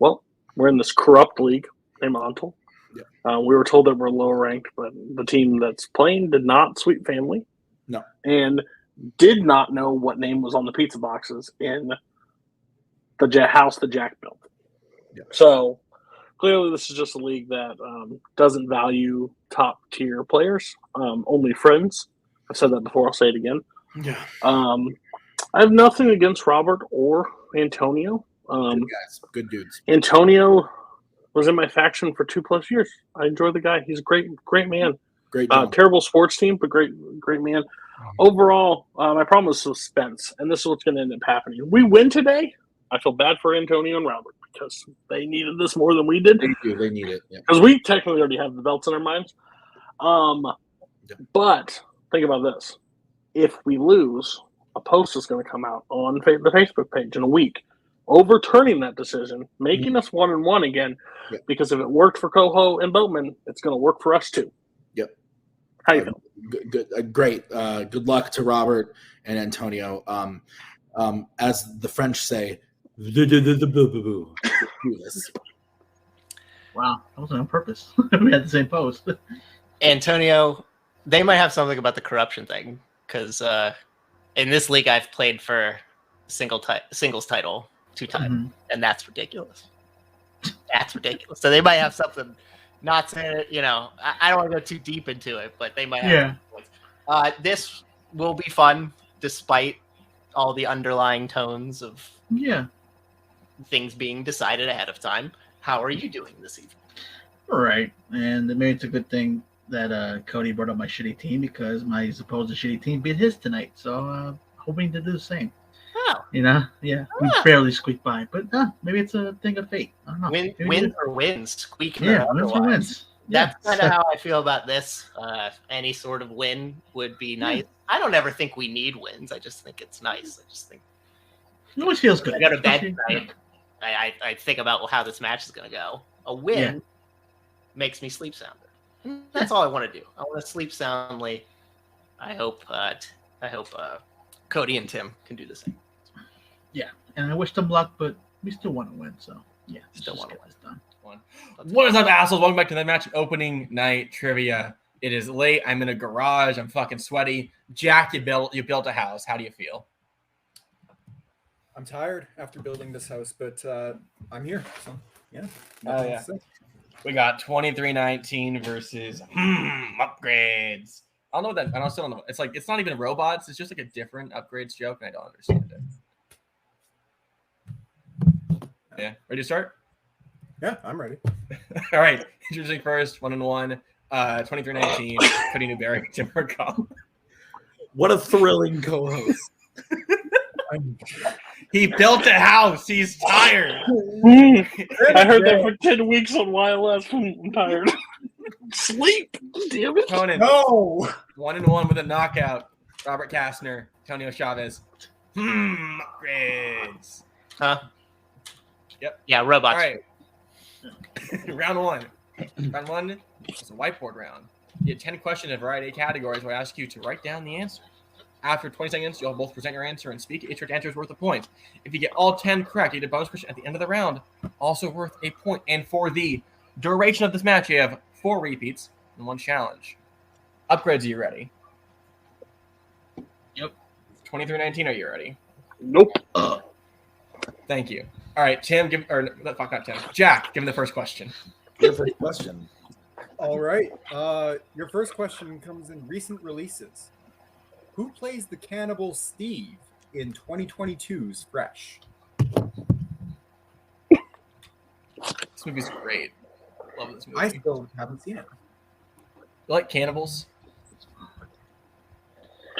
well, we're in this corrupt league named ONTL. Yeah. We were told that we're lower ranked, but the team that's playing did not sweep family. No. And did not know what name was on the pizza boxes in the house that Jack built. Yeah. So clearly this is just a league that doesn't value top tier players, only friends. I've said that before, I'll say it again. Yeah. I have nothing against Robert or Antonio. Good guys. Good dudes. Antonio was in my faction for 2+ years. I enjoy the guy. He's a great man. Great job. Terrible sports team, but great man. Overall, my problem is suspense, and this is what's going to end up happening. We win today. I feel bad for Antonio and Robert because they needed this more than we did. They do. They need it. Because we technically already have the belts in our minds. But think about this. If we lose, a post is going to come out on the Facebook page in a week overturning that decision, making us 1-1 again. Yep. Because if it worked for Coho and Boatman, it's going to work for us too. Yep. How you feel? Good. Great. Good luck to Robert and Antonio. As the French say, Wow, that was on purpose. We had the same post. Antonio, they might have something about the corruption thing because in this league I've played for singles title 2 times, and that's ridiculous. That's ridiculous. So they might have something. Not saying it, I don't want to go too deep into it, but they might have. Yeah. This will be fun despite all the underlying tones of things being decided ahead of time. How are you doing this evening? All right. And maybe it's a good thing that Cody brought up my shitty team because my supposed shitty team beat his tonight. So hoping to do the same. Oh. We barely squeaked by. But maybe it's a thing of fate. I don't know. Wins or wins. Squeaking wins or wins. That's kind of how I feel about this. Any sort of win would be nice. I don't ever think we need wins. I just think it's nice. I just think it always feels good. I go to bed tonight. I think about how this match is going to go. A win makes me sleep sounder. That's all I want to do. I want to sleep soundly. I hope Cody and Tim can do the same. Yeah, and I wish them luck, but we still want to win. So still want to win. Done. What is up, assholes? Welcome back to the match opening night trivia. It is late. I'm in a garage. I'm fucking sweaty. Jack, you built a house. How do you feel? I'm tired after building this house, but I'm here. So yeah. Oh yeah. We got 2319 versus upgrades. I don't know what that. I still don't know. It's not even robots. It's just like a different upgrades joke, and I don't understand it. Yeah, ready to start? Yeah, I'm ready. All right, introducing first, 1-1, 2319, Cody Newberry, Tim Burkall. what a thrilling co-host! He built a house. He's tired. I heard that for 10 weeks on YLS. I'm tired. Sleep. Damn it. Conan. No. 1-1 with a knockout. Robert Kastner, Antonio Chavez. Upgrades. Huh? Yep. Yeah, robots. All right. Round one. Round one is a whiteboard round. You had 10 questions in a variety of categories where I ask you to write down the answer. After 20 seconds, you'll both present your answer and speak. Each answer is worth a point. If you get all 10 correct, you get a bonus question at the end of the round, also worth a point. And for the duration of this match, you have 4 repeats and 1 challenge. Upgrades, are you ready? Yep. 2319, are you ready? Nope. Thank you. All right, Tim, not Tim. Jack, give him the first question. Your first question. All right. Your first question comes in recent releases. Who plays the cannibal Steve in 2022's Fresh? This movie's great. Love this movie. I still haven't seen it. You like cannibals?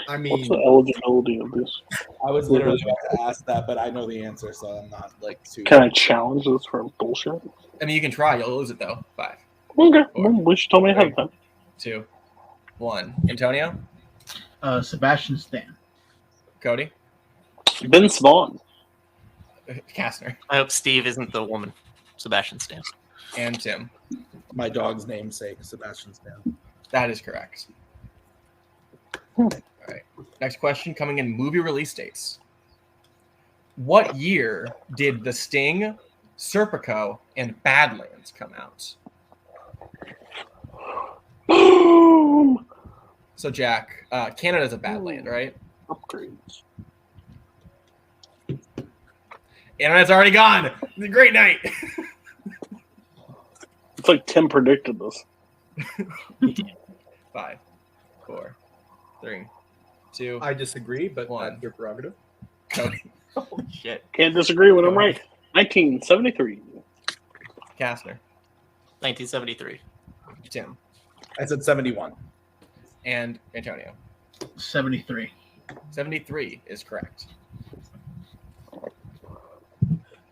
I mean, what's the eligibility of this? I was literally about to ask that, but I know the answer, so I'm not too. Can I challenge this for bullshit? I mean, you can try. You'll lose it though. 5. Okay. Well, just tell me ahead of time. 2, 1. Antonio? Sebastian Stan. Cody? Vince Vaughn. Kastner. I hope Steve isn't the woman. Sebastian Stan. And Tim. My dog's namesake, Sebastian Stan. That is correct. All right. Next question coming in movie release dates. What year did The Sting Serpico, and Badlands come out? Boom! So, Jack, Canada's a Badland, right? Upgrades. Internet's already gone. It's a great night. It's like Tim predicted this. 5, 4, 3, 2. I disagree, but One. that's your prerogative. Cody. Holy shit. Can't disagree when I'm right. 1973. Kastner. 1973. Tim. I said 71. And Antonio. 73. 73 is correct.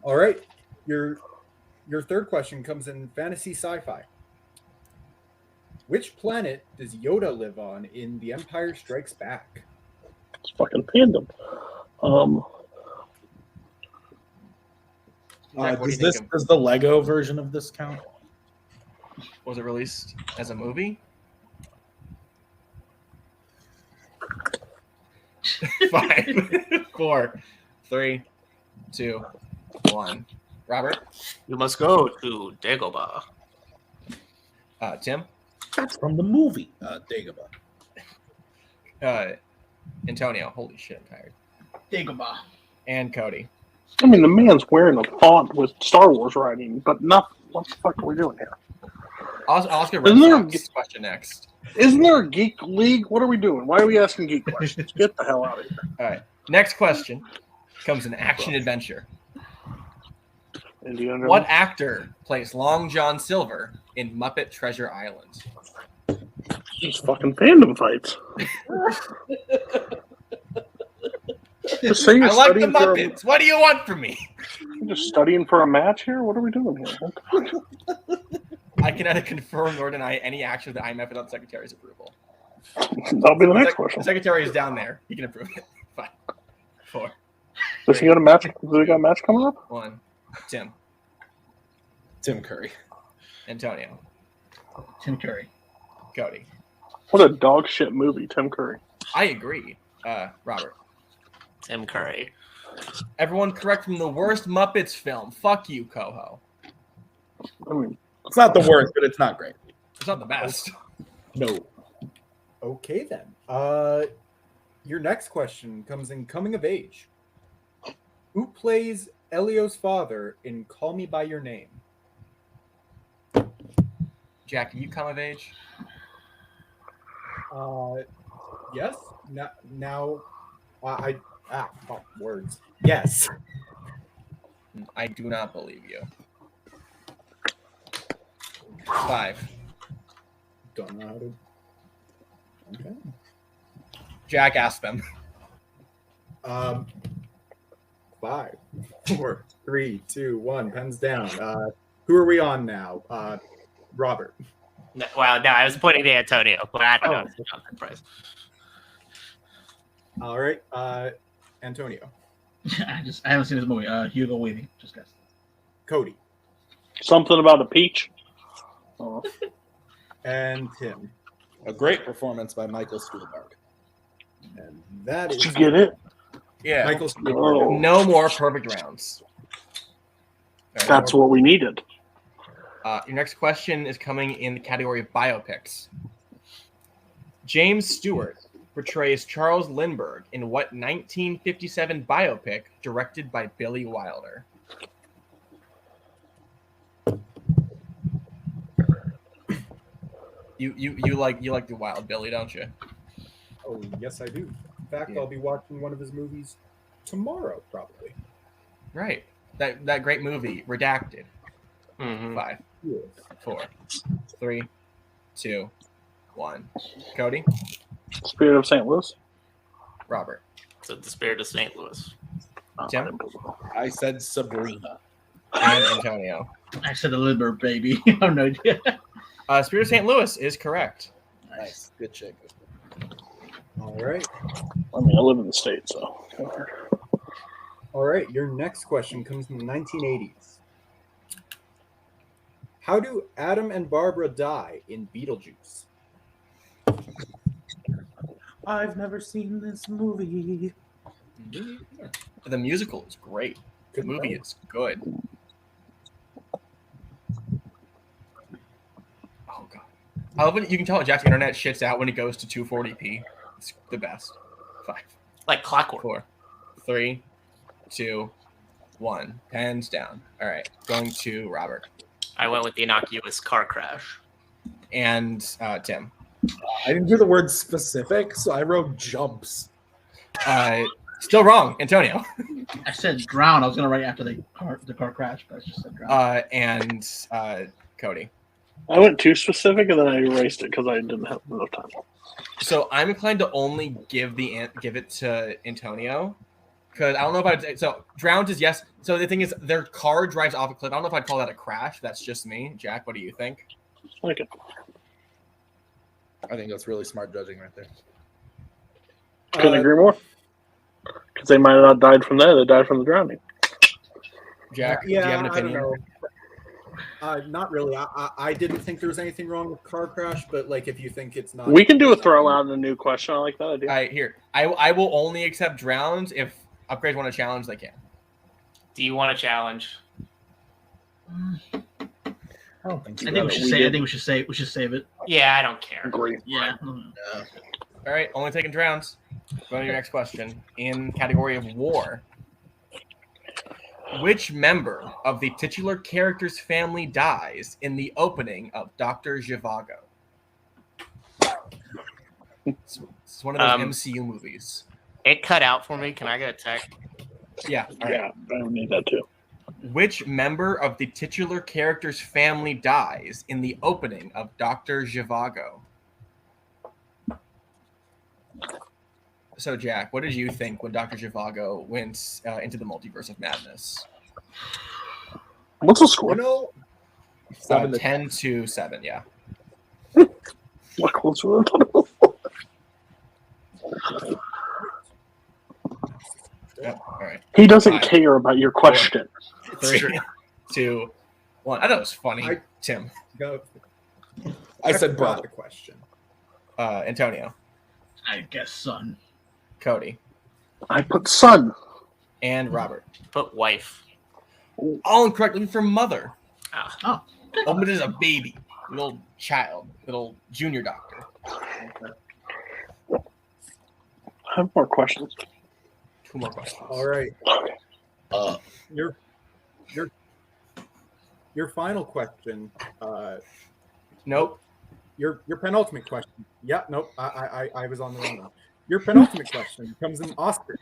All right. Your third question comes in fantasy sci-fi. Which planet does Yoda live on in The Empire Strikes Back? It's fucking fandom. Jack, what do you think of- Does the Lego version of this count? Was it released as a movie? 5, 4, 3, 2, 1. Robert. You must go to Dagobah. Tim. That's from the movie Dagobah. Antonio. Holy shit, I'm tired. Dagobah. And Cody. I mean, the man's wearing a font with Star Wars writing, but nothing. What the fuck are we doing here? I'll ask a Isn't Red there Sox question next. Isn't there a geek league? What are we doing? Why are we asking geek questions? Get the hell out of here. All right. Next question comes in action adventure. Indiana. What actor plays Long John Silver in Muppet Treasure Island? These fucking fandom fights. Just say you're I like the studying for Muppets. What do you want from me? you're just studying for a match here. What are we doing here? I can neither confirm nor deny any action that IMF without the Secretary's approval. That'll be the next question. The Secretary is down there. He can approve it. 5, 4, Does he got a match? Does he got a match coming up? 1. Tim. Tim Curry. Antonio. Tim Curry. Cody. What a dog shit movie, Tim Curry. I agree. Robert. Tim Curry. Everyone correct from the worst Muppets film. Fuck you, Coho. I mean, It's not the worst, but it's not great. It's not the best. No. Okay, then. Your next question comes in coming of age. Who plays Elio's father in Call Me By Your Name? Jack, you come of age? Yes. Words. Yes. I do not believe you. 5. Don't know how to. Okay. Jack, ask them. 5, 4, 3, 2, 1. Pens down. Who are we on now? Robert. No, well, no, I was pointing to Antonio, but I don't know. It's Jonathan Price. All right. Antonio. I haven't seen this movie. Hugo Weaving. Just guess. Cody. something about a peach. And Tim. A great performance by Michael Stuhlbarg. And that Did is you get it? Yeah. Michael Stuhlbarg. Oh, No more perfect rounds. All right, that's what we needed. Your next question is coming in the category of biopics. James Stewart portrays Charles Lindbergh in what 1957 biopic directed by Billy Wilder? You like the Wild Billy, don't you? Oh, yes, I do. In fact, Yeah. I'll be watching one of his movies tomorrow, probably. Right. That great movie, Redacted. Mm-hmm. 5, Yes. 4, 3, 2, 1. Cody, Spirit of St. Louis. Robert, So the Spirit of St. Louis. Tim, I said Sabrina. and Antonio. I said the Lindbergh baby. I have no idea. Spirit of St. Louis is correct. Nice. Good chick. All right. I mean, I live in the States, so. All right. Your next question comes from the 1980s. How do Adam and Barbara die in Beetlejuice? I've never seen this movie. The musical is great. The movie is good. I love it. You can tell Jack's internet shits out when it goes to 240p. It's the best. 5, Like clockwork. 4, 3, 2, 1. Pens down. All right. Going to Robert. I went with the innocuous car crash. And Tim. I didn't hear the word specific, so I wrote jumps. Still wrong. Antonio. I said drown. I was gonna write after the car crash, but I just said drown. And Cody. I went too specific and then I erased it because I didn't have enough time. So I'm inclined to only give it to Antonio because I don't know if I'd. So drowned is yes. So the thing is, their car drives off a cliff. I don't know if I'd call that a crash. That's just me. Jack, what do you think? Okay. I think that's really smart judging right there. Couldn't agree more. Because they might have not died from there. They died from the drowning. Jack, do you have an opinion? I don't know. Not really. I didn't think there was anything wrong with car crash, but like if you think it's not, We can do a throw out and a new question. I like that idea. All right, here. I will only accept drowns if upgrades want to challenge. They can. Do you want to challenge? I don't think. I think we should save it. Yeah, I don't care. Agree. Yeah. All right, only taking drowns. Go to your next question. In category of war, which member of the titular character's family dies in the opening of Doctor Zhivago? It's one of those MCU movies. It cut out for me. Can I get a tech? Yeah. All right. Yeah, I need that too. Which member of the titular character's family dies in the opening of Doctor Zhivago? So, Jack, what did you think when Doctor Zhivago went into the multiverse of madness? What's the score? 10 to 7, yeah. What closer than that? Yep. All right. He doesn't 5, care about your question. 3, 2, 1. I thought it was funny. Tim. Go. I said forgot brother. the question. Antonio. I guess son. Cody. I put son. And Robert. Put wife. All incorrect. Looking for mother. Oh. But it is a baby. Little child. Little junior doctor. I have more questions. 2 more questions. All right. Uh, Your final question. Nope. Your penultimate question. Yeah. Nope. I was on the wrong one. Your penultimate question comes in Oscar.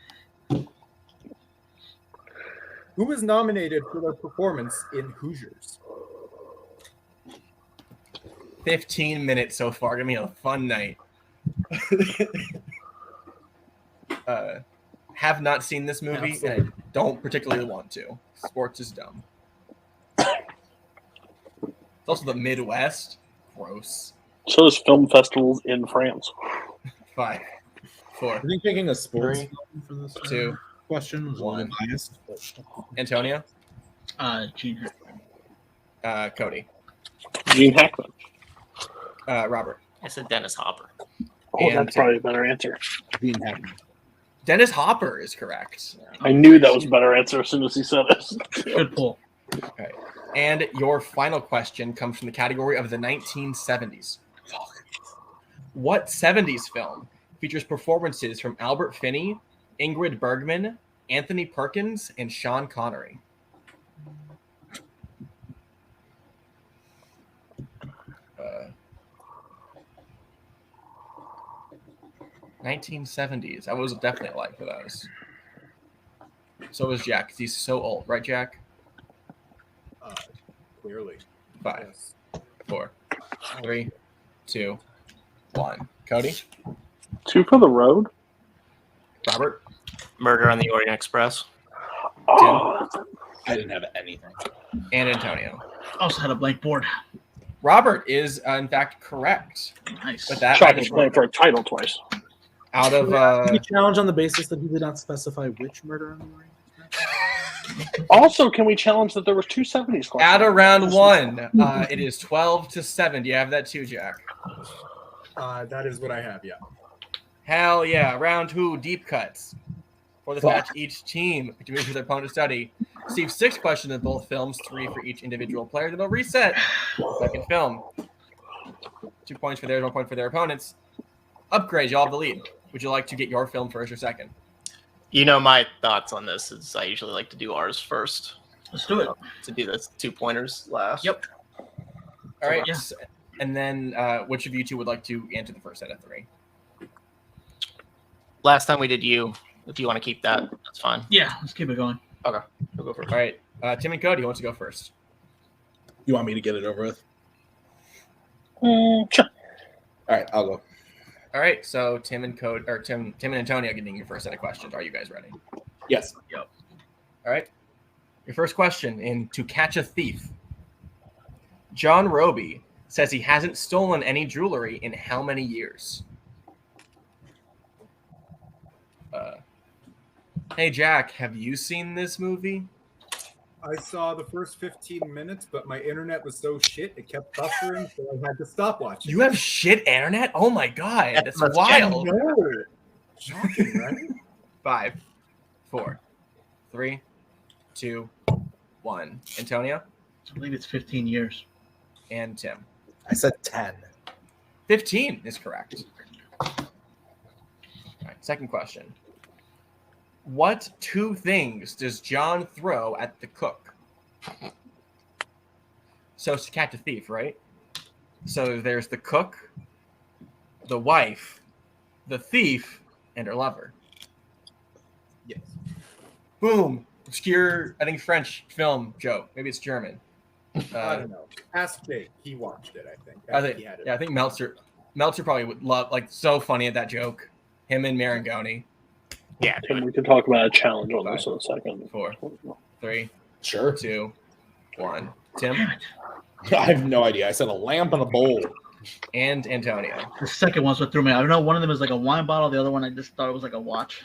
Who was nominated for their performance in Hoosiers? 15 minutes so far. Gonna be a fun night. Have not seen this movie, and I don't particularly want to. Sports is dumb. It's also the Midwest. Gross. So there's film festivals in France. 5, 4, I think picking a sports 3, film for this 2, question was a little 1. biased. Antonio. Gene. Cody. Gene Hackman. Robert. I said Dennis Hopper. Oh, And that's probably a better answer. Being happy. Dennis Hopper is correct. I knew that was a better answer as soon as he said it. Good pull. Okay. And your final question comes from the category of the 1970s. What 70s film features performances from Albert Finney, Ingrid Bergman, Anthony Perkins, and Sean Connery? Uh, 1970s. I was definitely alive for those. So was Jack, because he's so old. Right, Jack? Clearly. 5, Yes. 4, 3, 2, 1. Cody? 2 for the road. Robert? Murder on the Orient Express. Oh, I didn't have anything. And Antonio. Also had a blank board. Robert is, in fact, correct. Nice. With that, Chuck is playing for a title twice. out of Did he challenge on the basis that he did not specify which murder on the Orient Express? Also, can we challenge that there was 2 70s questions? out of round 1, it is 12 to 7. Do you have that too, Jack? That is what I have. Yeah. Hell yeah! Round 2, deep cuts. For this match, each team continues with their opponent to study. Receive 6 questions in both films, 3 for each individual player. Then they'll reset. Second film. 2 points for theirs, 1 point for their opponents. Upgrade, y'all have the lead. Would you like to get your film first or second? You know my thoughts on this is I usually like to do ours first. Let's do it. To do the 2 pointers last. Yep. All right. Yeah. And then which of you two would like to answer the first set of 3? Last time we did you. If you want to keep that, that's fine. Yeah, let's keep it going. Okay. We'll go first. All right. Tim and Cody, who wants to go first? You want me to get it over with? Sure. All right, I'll go. All right. So Tim and Antonio getting your first set of questions. Are you guys ready? Yes. All right. Your first question in To Catch a Thief. John Roby says he hasn't stolen any jewelry in how many years? Hey, Jack, have you seen this movie? I saw the first 15 minutes, but my internet was so shit it kept buffering, so I had to stop watching. You have shit internet? Oh my god, that's That's wild. No. Shocking, right? 5, 4, 3, 2, 1. Antonio I believe it's 15 years. and Tim. I said 10. 15 is correct. All right, second question. What 2 things does John throw at the cook? So it's to catch a thief, right? So there's the cook, the wife, the thief, and her lover. Yes. Boom. Obscure, I think, French film joke. Maybe it's German. I don't know. Ask Jake. He watched it, I think. I think, he had it. yeah, I think Meltzer probably would love, like, so funny at that joke. Him and Marangoni. Yeah. Tim, we can talk about a challenge on this in a second. 4, 3, Sure. 2, 1. Tim I have no idea. I said a lamp and a bowl. and Antonio. The second one's what threw me. I don't know. One of them is like a wine bottle. The other one, I just thought it was like a watch.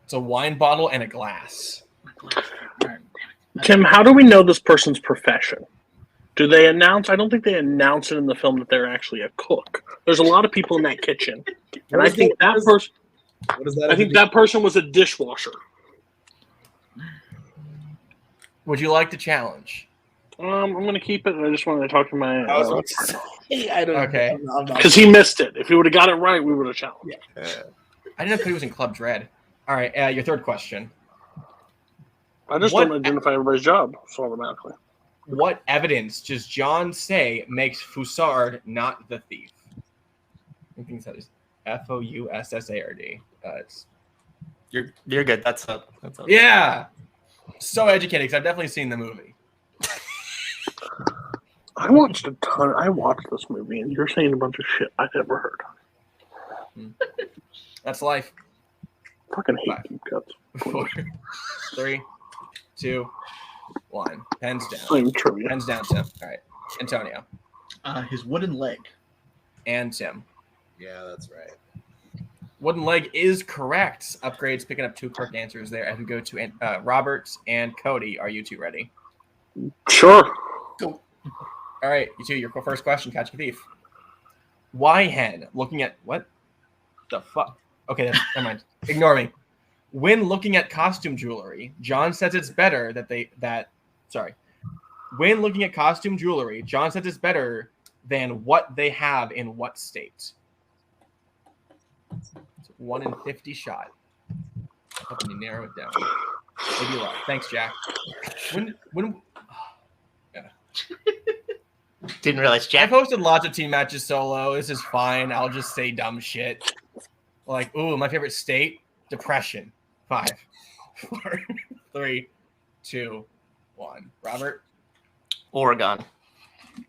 It's a wine bottle and a glass. All right, damn it. Tim, how do we know this person's profession? Do they announce? I don't think they announce it in the film that they're actually a cook. There's a lot of people in that kitchen, and I think that person. What is that? I think that person was a dishwasher. Would you like to challenge? I'm going to keep it. I just wanted to talk to my. I was about to say, I don't Okay. I'm not- Because he missed it. If he would have got it right, we would have challenged. I didn't know Cody was in Club Dread. All right, your third question. I just What- don't identify everybody's job so automatically. What evidence does John say makes Foussard not the thief? I think that is Foussard. It's You're good. That's up. yeah. So educated because I've definitely seen the movie. I watched a ton. I watched this movie, and you're saying a bunch of shit I never heard. That's life. Fucking hate Five. deep cuts. 4, 3, 2, 1. Pens down. Same trivia. Pens down, Tim. All right. Antonio His wooden leg. and Tim. Yeah, that's right. Wooden leg is correct. Upgrades picking up 2 correct answers there. As we go to Robert and Cody, are you two ready? Sure. All right, you two, your first question, catch a thief. Hen looking at what the fuck? Okay, never mind. Ignore me. When looking at costume jewelry, John says it's better When looking at costume jewelry, John says it's better than what they have in what state? It's 1 in 50 shot. Helping you narrow it down. Maybe luck. Thanks, Jack. When Didn't realize I Jack. posted lots of team matches solo. This is fine. I'll just say dumb shit. Like, ooh, my favorite state? Depression. 5, 4, 3, 2, 1. Robert Oregon.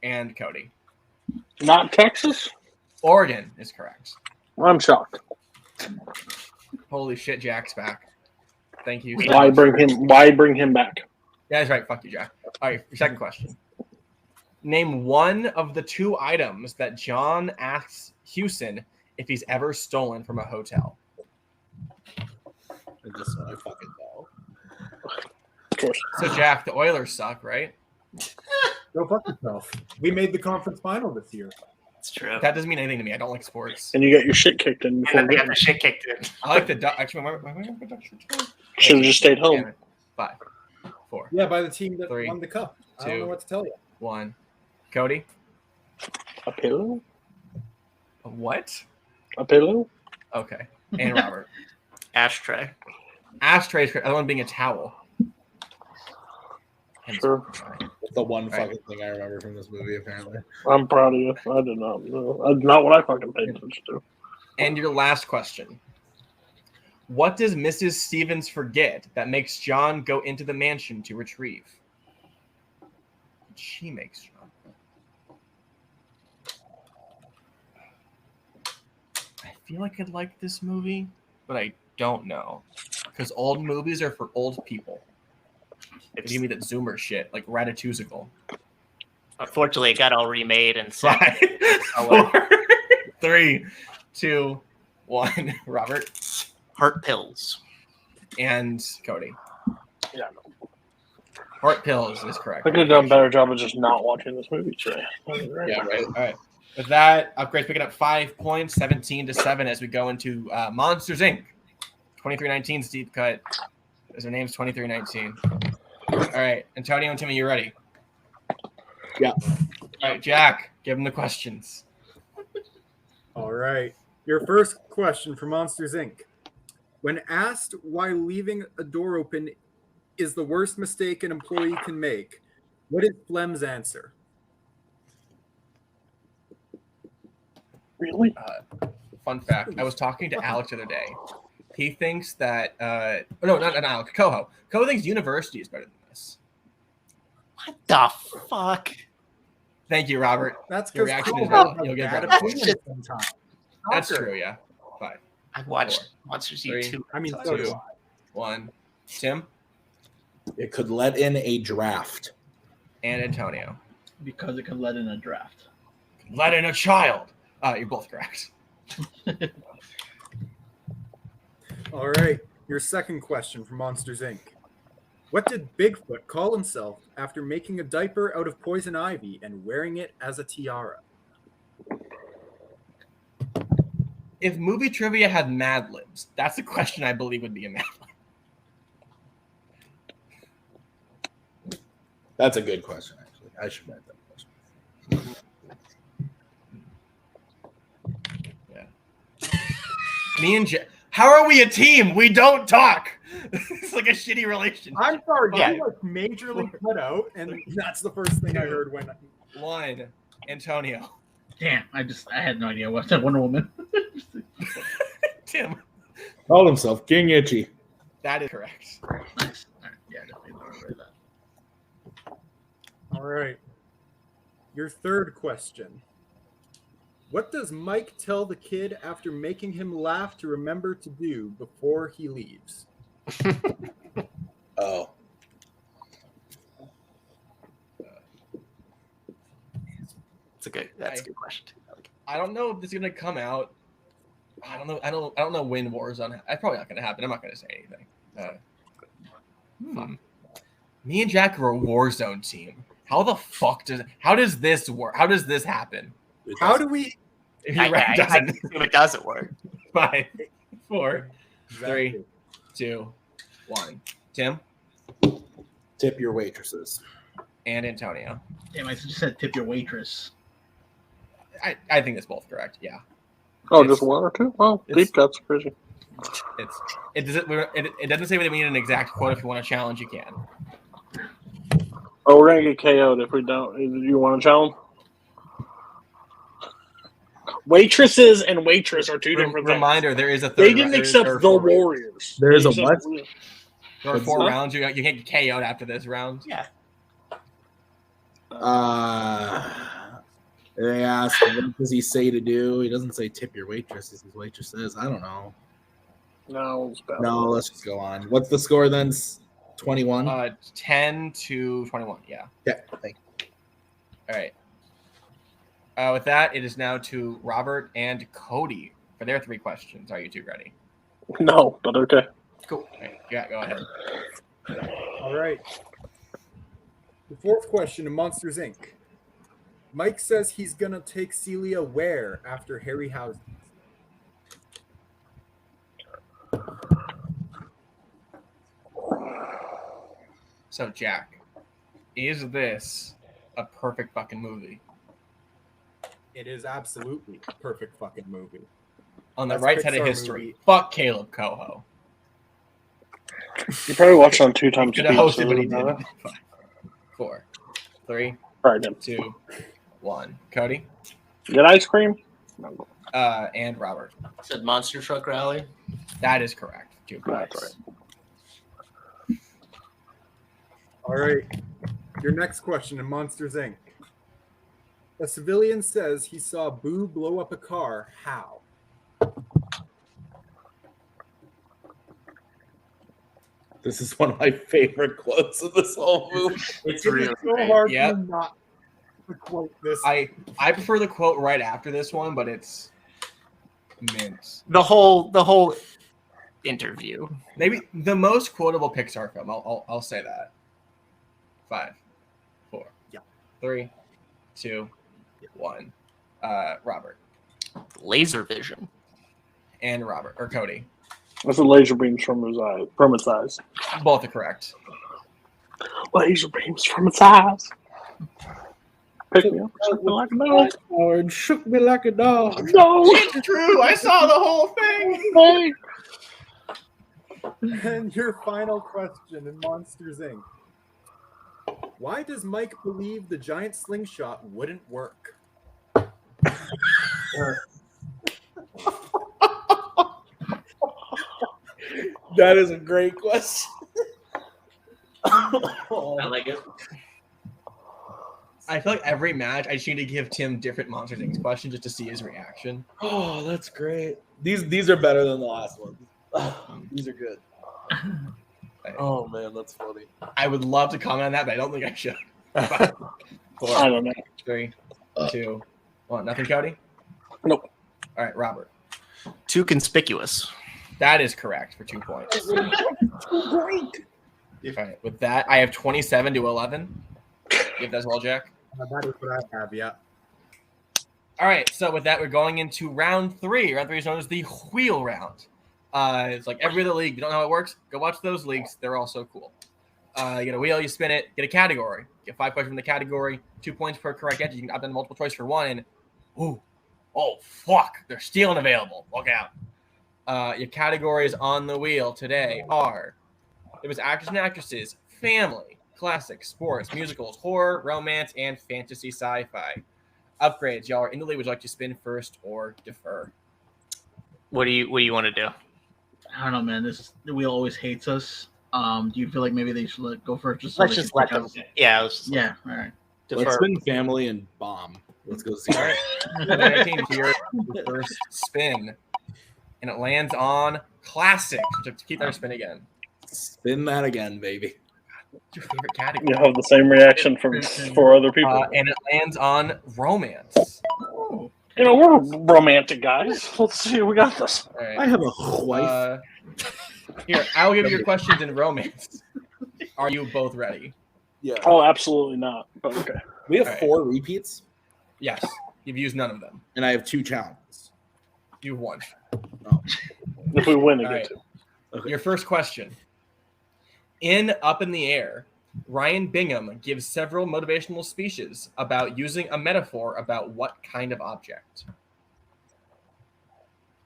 and Cody. Not Texas? Oregon is correct. I'm shocked. Holy shit, Jack's back. Thank you. Why bring him back? Yeah, that's right. Fuck you, Jack. All right, your second question. Name one of the 2 items that John asks Houston if he's ever stolen from a hotel. This one I fucking know. Of course. So, Jack, the Oilers suck, right? Go fuck yourself. We made the conference final this year. It's true. That doesn't mean anything to me. I don't like sports. And you got your shit kicked in before. And we got the shit kicked in. I like the actually. Why Should have just stayed home. 5, 4, Yeah, by the team that 3, won the cup. I don't 2. know what to tell you. 1. Cody A pillow? What? A pillow? Okay. And Robert. Ashtray. Ashtray is correct. Other one being a towel. Sure. That's the one Right. fucking thing I remember from this movie, apparently. I'm proud of you. I did not know. That's not what I fucking paid attention to. And your last question. What does Mrs. Stevens forget that makes John go into the mansion to retrieve? She makes John. I feel like I'd like this movie, but I don't know. Because old movies are for old people. If you give me that Zoomer shit, like Ratatouille. Unfortunately, it got all remade and 5, 4, 3, 2, 1. Robert Heart pills. and Cody. Yeah, Heart pills is correct. I could have done a better job of just not watching this movie today. Yeah, right. All right. With that, Upgrade's picking up 5 points, 17-7 as we go into Monsters Inc. 2319's deep cut. As their name's 2319. All right, Antonio and Timmy, you ready? Yeah. All right, Jack, give them the questions. All right. Your first question for Monsters Inc. When asked why leaving a door open is the worst mistake an employee can make, what is Flem's answer? Really? Fun fact, I was talking to Alex the other day. He thinks that no, not Alex, Coho. Coho thinks university is better than this. What the fuck? Thank you, Robert. That's Your because reaction is Coho valid. has You'll get bad better. opinions sometimes. That's Shocker. true, yeah. 5, I watched 4, Monsters 3, U2. I mean, so do 2, I. 1. Tim It could let in a draft. and Antonio. Because it could let in a draft. Let in a child. You're both correct. All right. Your second question for Monsters Inc. What did Bigfoot call himself after making a diaper out of poison ivy and wearing it as a tiara? If movie trivia had Mad Libs, that's the question I believe would be a Mad Lib. That's a good question, actually. I should write that question. Me and how are we a team? We don't talk. It's like a shitty relationship. I'm sorry. Yeah. You like majorly cut out, and that's the first thing I heard when. 1, Antonio. Damn, I had no idea what that Wonder Woman. Tim. Called himself King Itchy. That is correct. Nice. All right. Yeah, definitely remember that. All right. Your third question. What does Mike tell the kid after making him laugh to remember to do before he leaves? Oh. That's a good question. I don't know if this is gonna come out. I don't know. I don't know when Warzone. It's probably not gonna happen. I'm not gonna say anything. Me and Jack are a Warzone team. How does this work? How does this happen? How do we? If you I write down assume it doesn't work. 5, 4, Exactly. 3, 2, 1. Tim Tip your waitresses. and Antonio. Damn, I just said tip your waitress. I think that's both correct. Yeah. Oh, It's- just one or two? Oh, it's- deep cuts crazy. It doesn't say we need an exact quote. If you want to challenge, you can. Oh, we're gonna get KO'd if we don't. Do you want to challenge? Waitresses and waitress are two different things. Reminder: there is a third. They didn't there accept are the four rounds. Warriors. There is They a accept- what? There are 4 Huh? rounds. You can't get KO'd after this round. Yeah. They ask, what does he say to do? He doesn't say tip your waitresses. His waitress says, I don't know. No, it's bad. No, let's just go on. What's the score then? 21? 10-21. Yeah. Yeah, thank you. All right. With that, it is now to Robert and Cody for their 3 questions. Are you 2 ready? No, but okay. Cool. All right. Yeah, go ahead. All right. The fourth question in Monsters Inc. Mike says he's gonna take Celia where after Harry Houses? So, Jack, is this a perfect fucking movie? It is absolutely a perfect fucking movie. On the That's right side of Pixar history, movie. fuck Caleb Coho. You probably watched it on 2 times Could speed. have hosted, so but he it doesn't didn't. matter. 5, 4, 3, Right then. 2, 1. Cody Get ice cream? No. and Robert. Said Monster Truck Rally. That is correct. 2 points. That's All right. Your next question in Monsters Inc. A civilian says he saw Boo blow up a car. How? This is one of my favorite quotes of this whole movie. It's It is really so great. hard Yep. to not to quote this. I prefer the quote right after this one, but it's mint. The whole interview. Maybe the most quotable Pixar film. I'll say that. 5, 4, Yeah. 3, 2, 1. Robert Laser vision. and Robert or Cody. That's the laser beams from its eyes. Both are correct. Laser beams from its eyes. Pick me up. Shook me like a dog. And shook me like a dog. No. It's true. I saw the whole thing. And your final question in Monsters Inc. Why does Mike believe the giant slingshot wouldn't work? That is a great question. I like it. I feel like every match I just need to give Tim different Monster Things questions just to see his reaction. Oh, that's great. These are better than the last one. These are good. Oh man, that's funny. I would love to comment on that, but I don't think I should. 5, 4, I don't know. 3, 2, 1. Nothing, Cody? Nope. All right, Robert. Too conspicuous. That is correct for 2 points. All right, with that, I have 27 to 11. You have that as well, Jack? That is what I have, yeah. All right, so with that, we're going into round 3. Round 3 is known as the wheel round. It's like every other league. If you don't know how it works, go watch those leagues. They're all so cool. You get a wheel, you spin it, get a category. Get 5 questions from the category, 2 points per correct answer. You can opt in multiple choice for 1. And, oh, fuck, they're stealing available. Look out. Your categories on the wheel today are, it was actors and actresses, family, classic, sports, musicals, horror, romance, and fantasy sci-fi. Upgrades, y'all are in the league. Would you like to spin first or defer? What do you want to do? I don't know, man. The wheel always hates us. Do you feel like maybe they should go first? Just Let's just let them. Yeah, let's just Yeah. All right. Let's defer. spin family and bomb. Let's go see. All right. 19 here, first spin. And it lands on classic. So keep that spin again. Spin that again, baby. What's your favorite category? You have the same reaction from 4 other people. And it lands on romance. Oh. You know, we're romantic guys. Let's see. We got this. All right. I have a wife. Here, I'll give you your questions in romance. Are you both ready? Yeah. Oh, absolutely not. But okay. We have All right. 4 repeats, Yes. You've used none of them. and I have 2 challenges. You've won. If we win, All again, right. too. Okay. Your first question. In Up in the Air, Ryan Bingham gives several motivational speeches about using a metaphor about what kind of object?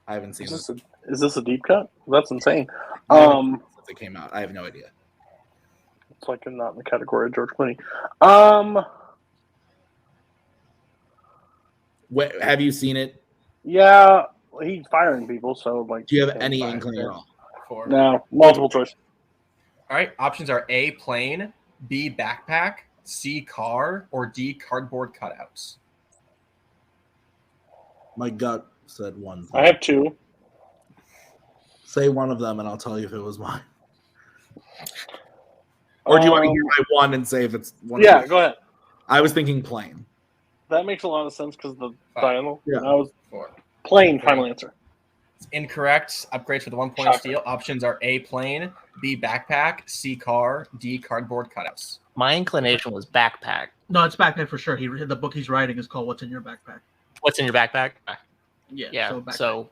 I haven't seen this since Is this a deep cut? That's insane. it came out. I have no idea. It's like not in the category of George Clooney. Have you seen it? Yeah, he's firing people. So like, Do you have Okay, any 5, inkling at all? 4. no multiple choice. All right. Options are A, plane, B, backpack, C, car, or D, cardboard cutouts. My gut said one. I have 2. Say one of them, and I'll tell you if it was mine. Or do you want to hear my one and say if it's one? Yeah, of go ahead. I was thinking plane. That makes a lot of sense because the 5, diagonal. Yeah. I was 4. plain final answer. It's incorrect. Upgrades for the 1 point Shocker. steal. Options are A, plane, B, backpack, C, car, D, cardboard cutouts. My inclination was backpack. No, it's backpack for sure. The book he's writing is called "What's in Your Backpack." What's in your backpack? Yeah. Yeah. backpack. So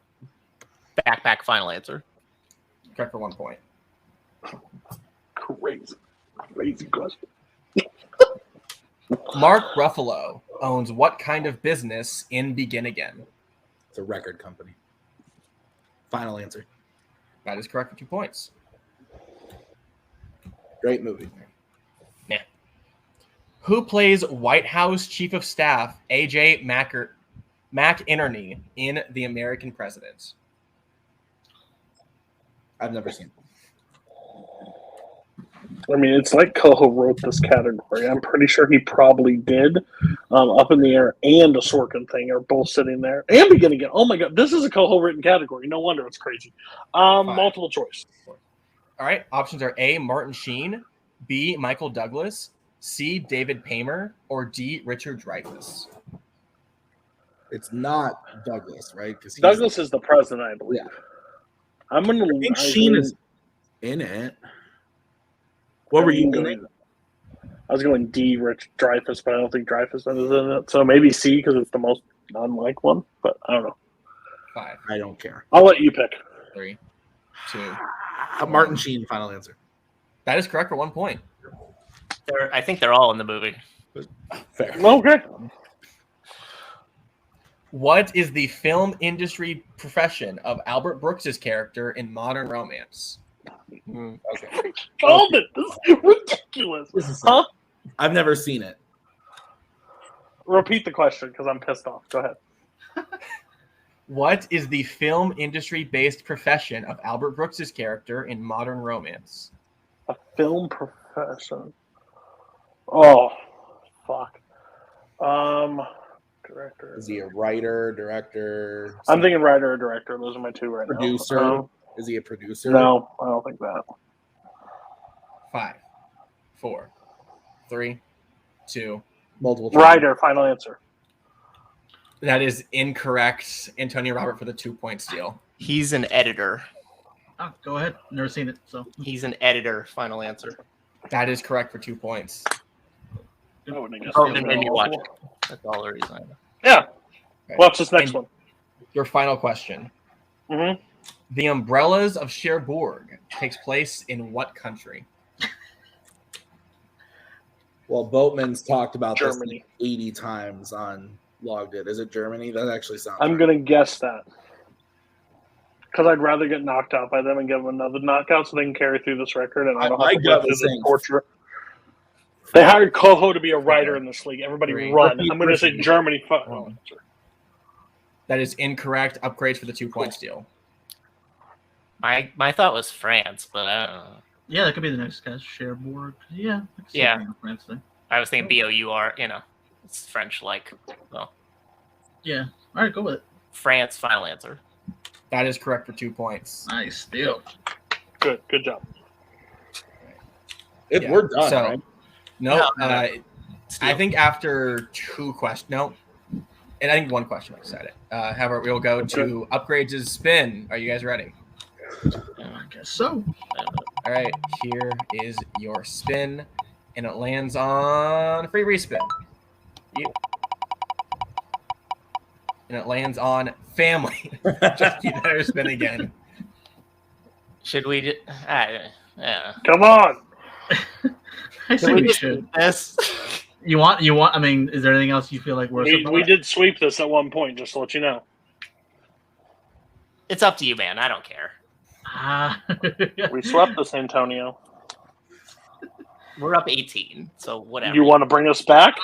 backpack final answer. Correct for 1 point. Crazy question. Mark Ruffalo owns what kind of business in Begin Again? It's a record company. Final answer. That is correct for 2 points. Great movie. Yeah. Who plays White House Chief of Staff A.J. MacInerney in The American President? I've never seen it. I mean, it's like Coho wrote this category. I'm pretty sure he probably did. Up in the Air and a Sorkin thing are both sitting there. And Begin Again. Oh my God, this is a Coho written category. No wonder it's crazy. Multiple choice. All right. Options are A, Martin Sheen, B, Michael Douglas, C, David Paymer, or D, Richard Dreyfuss. It's not Douglas, right? Because Douglas is the president, I believe. Yeah. I'm gonna. I think Sheen is in it. What were you doing? I was going D, Rich Dreyfuss, but I don't think Dreyfuss is in it. So maybe C because it's the most unlike one, but I don't know. 5. I don't care. I'll let you pick. 3, 2. Martin Sheen, final answer. That is correct for 1 point. I think they're all in the movie. Fair. Okay. What is the film industry profession of Albert Brooks's character in Modern Romance? Okay. Called it. This is ridiculous. Huh? I've never seen it. Repeat the question because I'm pissed off. Go ahead. What is the film industry-based profession of Albert Brooks's character in Modern Romance? A film profession. Oh, fuck. Director. Is he a writer, director? I'm thinking writer or director. Those are my two right Producer? now. Is he a producer? No, I don't think that. 5, 4, 3, 2. Multiple. Writer, final answer. That is incorrect. Antonio Robert for the 2-point steal. He's an editor. Oh, go ahead. Never seen it, so He's an editor. Final answer. That is correct for 2 points. I wouldn't have guessed Oh, the then other maybe one. watch it. That's all the reason I know. Yeah. Okay. Watch this next And one. Your final question. Mm-hmm. The Umbrellas of Cherbourg takes place in what country? Well, Boatman's talked about Germany. this 80 times on Logged It. Is it Germany? That actually sounds I'm right. going to guess that. Because I'd rather get knocked out by them and give them another knockout so they can carry through this record and I don't My have to gut go through was this saying- torture. They hired Coho to be a writer in this league. Everybody 3. run. I'm going to say Germany. That is incorrect. Upgrades for the 2-point steal. My thought was France, but I don't know. yeah, that could be the next guy. Cherbourg. Yeah. I can see Yeah. it being a France thing. I was thinking BOUR. You know, it's French like. Well, Yeah. All right, go with it. France. Final answer. That is correct for 2 points. Nice deal. Good job. Yeah. We're done, So- right? No, No. I think after 2 questions, no, and I think 1 question, like I said it. However, we'll go to Upgrades' spin. Are you guys ready? I guess so. All right, here is your spin, and it lands on free respin. Yep. And it lands on family. Just keep that spin again. Should we? Yeah. Come on. I say we should. This. You want? I mean, is there anything else you feel like we're? We did sweep this at one point, just to let you know. It's up to you, man. I don't care. We swept this, Antonio. We're up 18, so whatever. You want to bring us back?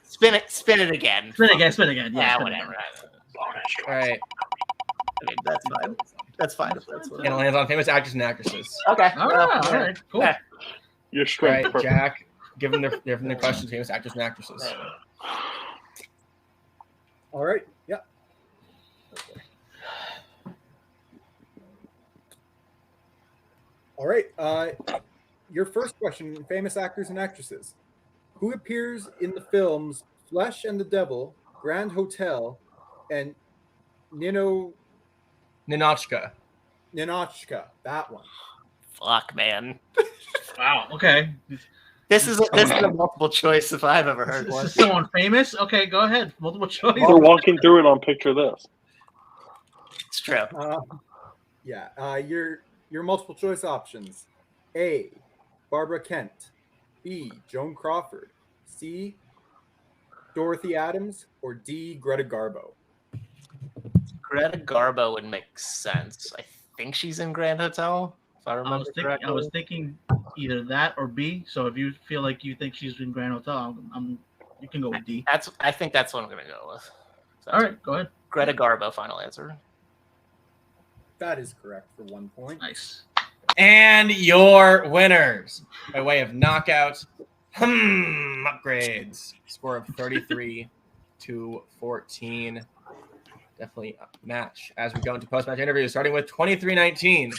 spin it? Spin it again. Spin again. Yeah, spin whatever. All right, I mean, that's fine. That's fine. and it lands on famous actors and actresses. Okay. All right, cool. Yeah. You're All straight. right, Jack, give them their questions, famous actors and actresses. All right. Yeah. All right. Your first question: famous actors and actresses. Who appears in the films Flesh and the Devil, Grand Hotel, and Ninochka? Ninochka. That one. Fuck, man. Wow. Okay. This is a multiple choice if I've ever heard This one. is someone famous. Okay, go ahead. Multiple choice. We're walking through it on Picture This. It's true. Yeah. Your multiple choice options: A. Barbara Kent, B. Joan Crawford, C. Dorothy Adams, or D. Greta Garbo? Greta Garbo would make sense. I think she's in Grand Hotel, if I remember correctly. I was thinking either that or B. So if you feel like you think she's in Grand Hotel, you can go with D. I think that's what I'm going to go with. So All right, go ahead. Greta Garbo, final answer. That is correct for 1 point. Nice. And your winners by way of knockout upgrades. Score of 33 to 14. Definitely a match as we go into post-match interviews, starting with 23-19.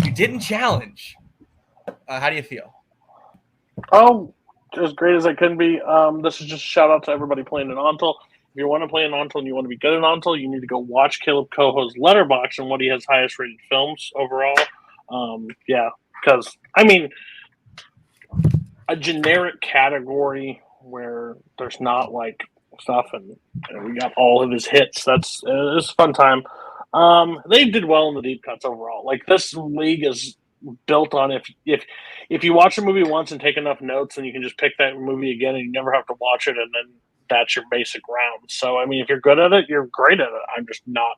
You didn't challenge. How do you feel? Oh, as great as I can be. This is just a shout out to everybody playing in ONTL. If you want to play in ONTL and you want to be good in ONTL, you need to go watch Caleb Coho's Letterboxd and what he has highest rated films overall. Because I mean, a generic category where there's not like stuff, and we got all of his hits. It's a fun time. They did well in the deep cuts overall. Like, this league is built on if you watch a movie once and take enough notes, then you can just pick that movie again and you never have to watch it, and then that's your basic round. So I mean, if you're good at it, you're great at it. I'm just not.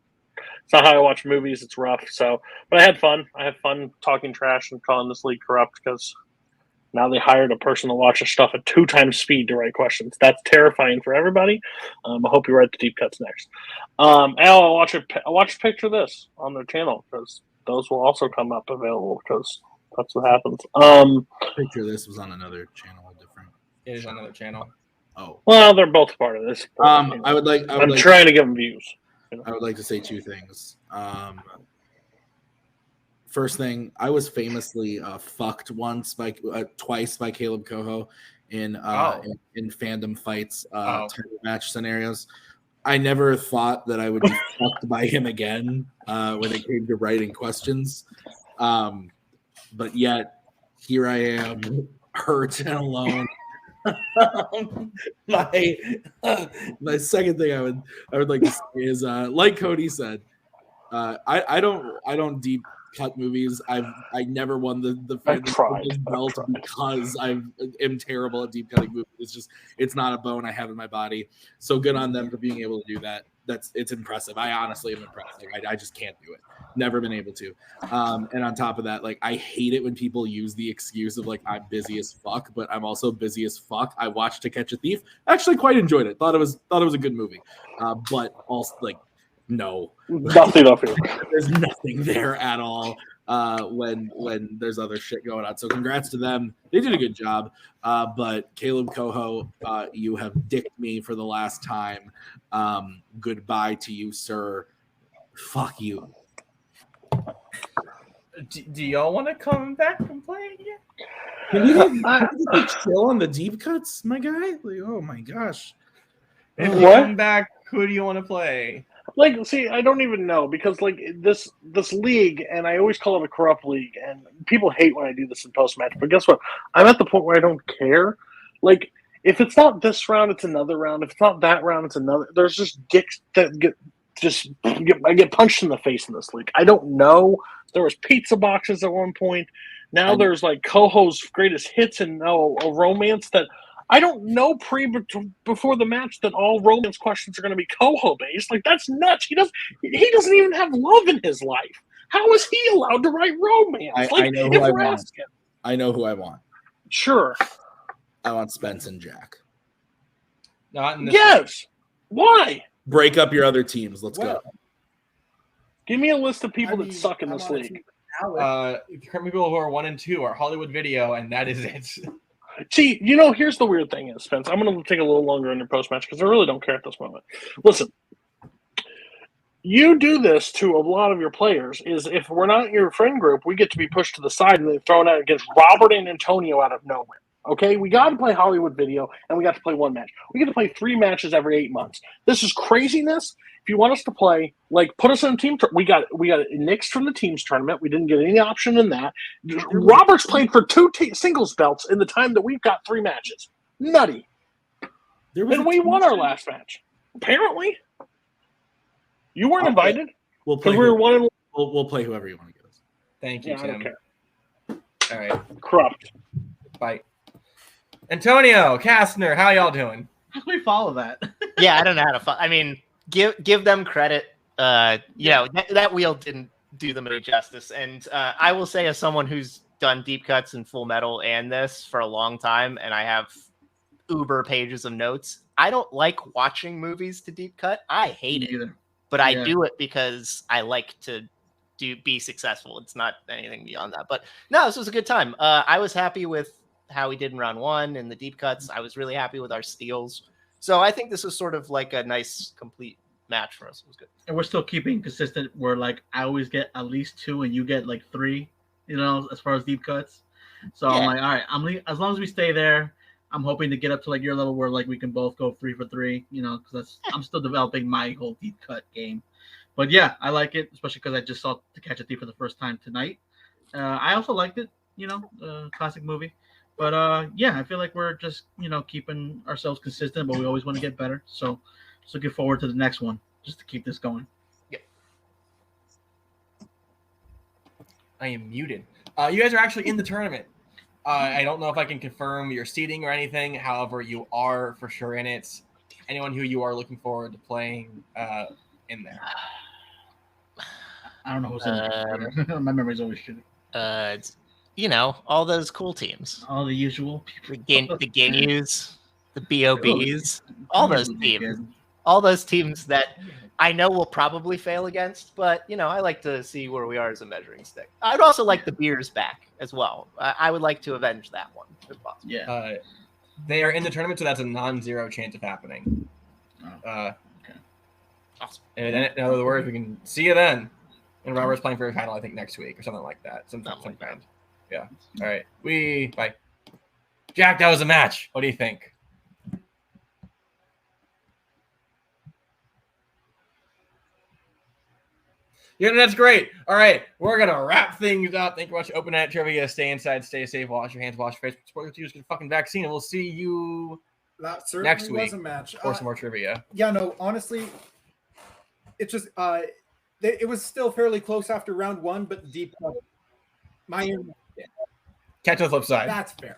It's not how I watch movies. It's rough. So, but I had fun. I had fun talking trash and calling this league corrupt because now they hired a person to watch their stuff at 2 times speed to write questions. That's terrifying for everybody. I hope you write the deep cuts next. Al, I'll watch a picture of this on their channel because those will also come up available because that's what happens. Picture of this was on another channel, different. It is on another channel. Oh, well, they're both part of this. I'm trying to give them views. I would like to say 2 things. First thing, I was famously fucked twice by Caleb Coho in fandom fights, title match scenarios. I never thought that I would be fucked by him again when it came to writing questions. But yet, here I am, hurt and alone. My second thing I would like to say is, like Cody said, I don't deep cut movies. I never won the belt because I am terrible at deep cutting movies. It's not a bone I have in my body. So good on them for being able to do that. It's impressive. I honestly am impressed. Like, I just can't do it. Never been able to. And on top of that, like, I hate it when people use the excuse of like, I'm busy as fuck, but I'm also busy as fuck. I watched To Catch a Thief. Actually quite enjoyed it. Thought it was a good movie. But also, like, no, nothing up here. There's nothing there at all when there's other shit going on. So congrats to them. They did a good job. But Caleb Coho, you have dicked me for the last time. Goodbye to you, sir. Fuck you. Do y'all want to come back and play again? Can you chill on the deep cuts, my guy? Like, oh my gosh. If you come back, who do you want to play? Like, see, I don't even know because like this league, and I always call it a corrupt league, and people hate when I do this in post match. But guess what? I'm at the point where I don't care. Like, if it's not this round, it's another round. If it's not that round, it's another. There's just dicks that I get punched in the face in this league. I don't know. There was pizza boxes at one point. Now there's like Coho's greatest hits and now a romance that. I don't know before the match that all romance questions are going to be Coho based. Like, that's nuts. He doesn't even have love in his life. How is he allowed to write romance? I know who I want. I know who I want. Sure. I want Spence and Jack. Not in this yes. Why? Break up your other teams. Let's go. Give me a list of people that suck in this league. Current people who are 1 and 2 are Hollywood Video, and that is it. See, here's the weird thing is, Spence, I'm going to take a little longer in your post-match because I really don't care at this moment. Listen, you do this to a lot of your players is if we're not in your friend group, we get to be pushed to the side and then thrown out against Robert and Antonio out of nowhere. Okay? We got to play Hollywood Video, and we got to play 1 match. We get to play 3 matches every 8 months. This is craziness. If you want us to play, like, put us in a team. We got nixed from the teams tournament. We didn't get any option in that. Robert's played for 2 singles belts in the time that we've got 3 matches. Nutty. And we won our last match. Apparently. You weren't invited. We'll play. We'll play whoever you want to give us. Thank you, Tim. I don't care. All right. Corrupt. Bye. Antonio, Kastner, how y'all doing? How can we follow that? Yeah, I don't know how to follow. I mean, give them credit. You know, that wheel didn't do them any justice. And I will say, as someone who's done deep cuts in Full Metal and this for a long time, and I have uber pages of notes, I don't like watching movies to deep cut. I hate it, but I do it because I like to be successful. It's not anything beyond that. But no, this was a good time. I was happy with how we did in round one and the deep cuts. I was really happy with our steals. So I think this was sort of like a nice complete match for us. It was good. And we're still keeping consistent where like I always get at least 2 and you get like 3, you know, as far as deep cuts. So I'm like, all right, as long as we stay there, I'm hoping to get up to like your level where like we can both go 3 for 3, you know, because I'm still developing my whole deep cut game. But yeah, I like it, especially because I just saw To Catch a Thief for the first time tonight. I also liked it, you know, classic movie. But yeah, I feel like we're just, you know, keeping ourselves consistent, but we always want to get better. So looking forward to the next one just to keep this going. Yeah. I am muted. You guys are actually in the tournament. I don't know if I can confirm your seeding or anything. However, you are for sure in it. Anyone who you are looking forward to playing in there? I don't know who's in there. My memory's always shitty. It's, you know, all those cool teams. All the usual people. The Ginus, the BOBs, all those teams. All those teams that I know we'll probably fail against, but, you know, I like to see where we are as a measuring stick. I'd also like the beers back as well. I would like to avenge that one if possible. Yeah. They are in the tournament, so that's a non-zero chance of happening. Okay. Awesome. And in other words, we can see you then. And Robert's playing for a title, I think, next week or something like that. Some kind. Yeah. All right. Bye. Jack, that was a match. What do you think? Yeah, that's great. All right. We're going to wrap things up. Thank you for watching Open Night Trivia. Stay inside, stay safe, wash your hands, wash your face, support your teachers, get a fucking vaccine, and we'll see you next week was a match. for some more trivia. Yeah, no, honestly, it just it was still fairly close after round one, but deep. Catch you on the flip side. That's fair.